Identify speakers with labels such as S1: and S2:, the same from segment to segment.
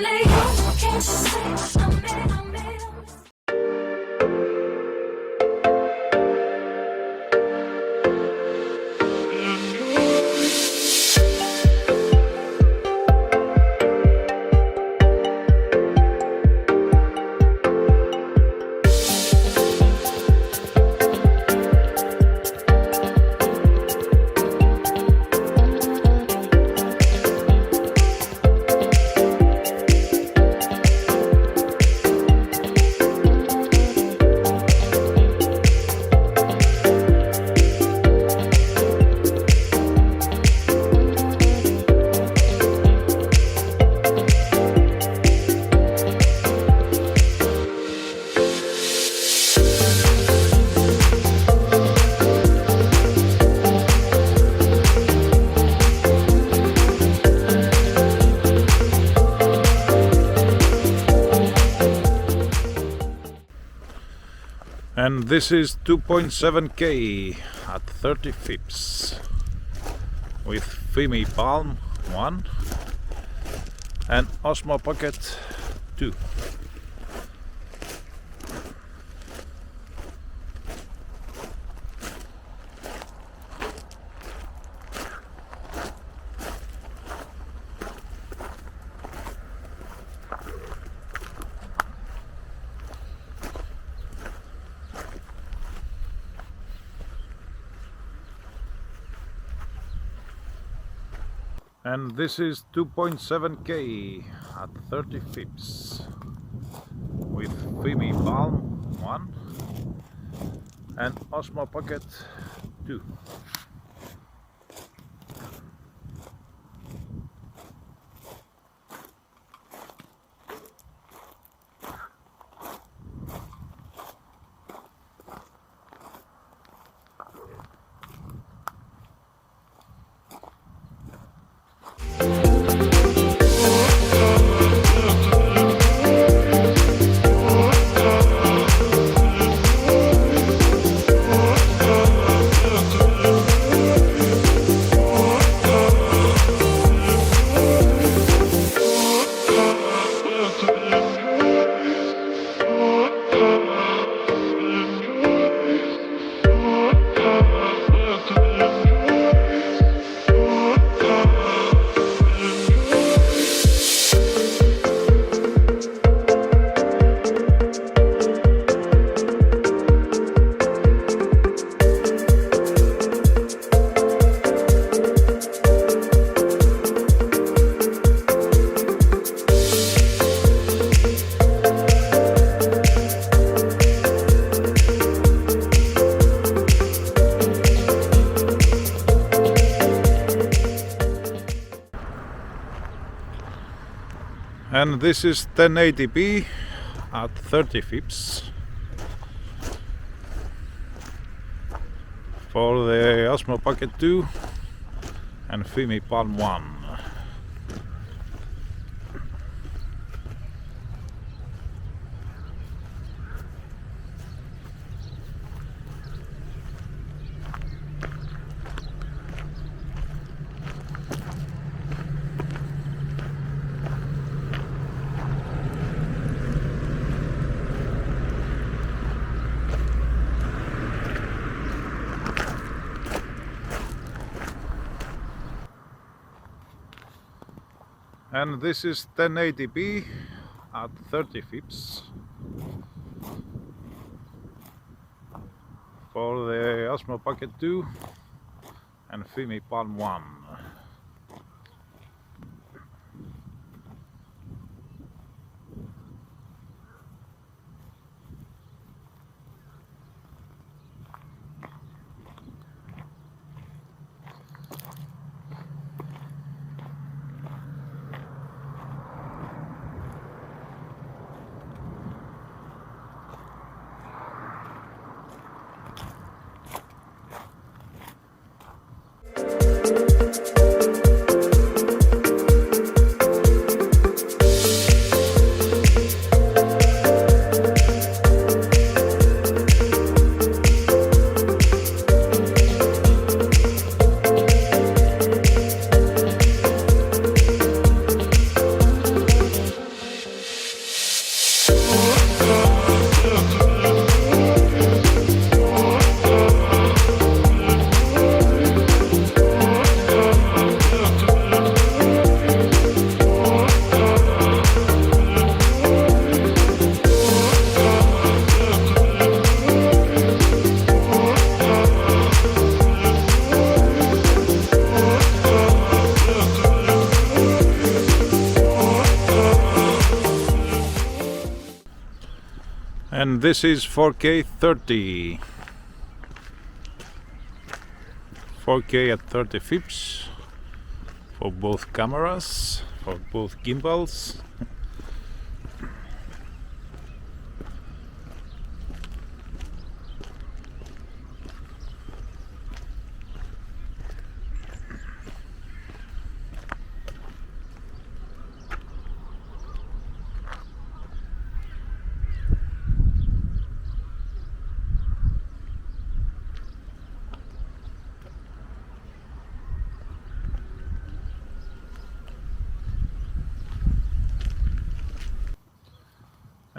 S1: only you can say I'm in.
S2: And this is 2.7K at 30 Fips with Fimi Palm 1 and Osmo Pocket 2. And this is 2.7K at 30 Fips with Fimi Palm 1 and Osmo Pocket 2. And this is 1080p at 30 Fips for the Osmo Pocket 2 and Fimi Palm 1. And this is 1080p at 30 Fips for the Osmo Pocket 2 and Fimi Palm 1. And this is 4K 30. 4K at 30 fps for both cameras, for both gimbals.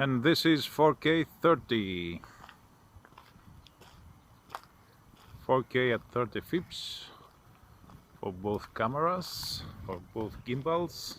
S2: And this is 4K 30. 4K at 30 fps for both cameras, for both gimbals.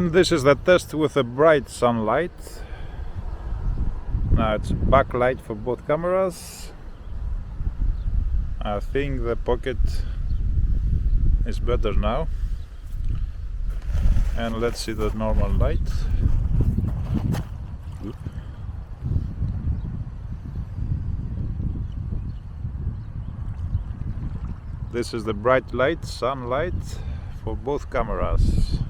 S2: And this is the test with a bright sunlight. Now it's backlight for both cameras. I think the pocket is better now. And let's see the normal light. This is the bright light, sunlight for both cameras.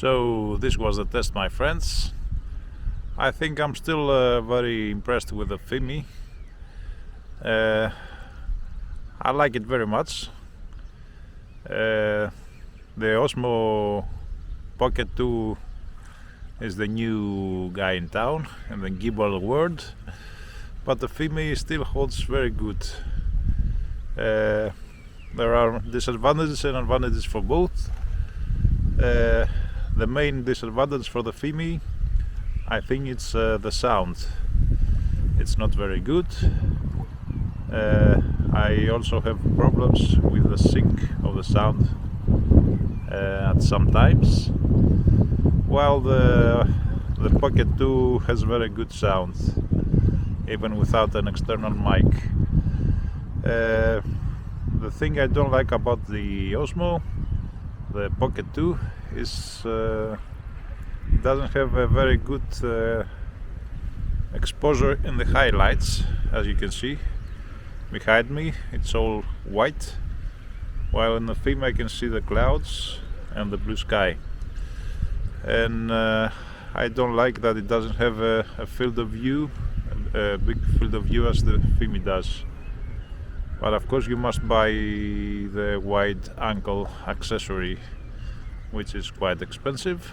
S2: So this was the test, my friends. I think I'm still very impressed with the Fimi. I like it very much. The Osmo Pocket 2 is the new guy in town in the gimbal world, but the Fimi still holds very good. There are disadvantages and advantages for both. The main disadvantage for the Fimi, I think it's the sound. It's not very good. I also have problems with the sync of the sound at some times, while the Pocket 2 has very good sound even without an external mic. The thing I don't like about the Osmo, the Pocket 2, is it doesn't have a very good exposure in the highlights. As you can see behind me, it's all white, while in the film I can see the clouds and the blue sky. And I don't like that it doesn't have a field of view, a big field of view as the Fimi does. But of course you must buy the wide angle accessory, which is quite expensive.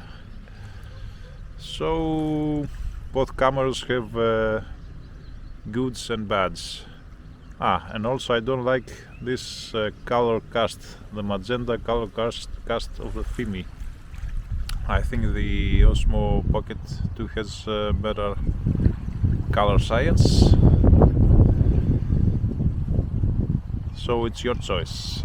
S2: So both cameras have goods and bads. And also I don't like this color cast, the magenta color cast of the Fimi. I think the Osmo Pocket 2 has better color science. So it's your choice.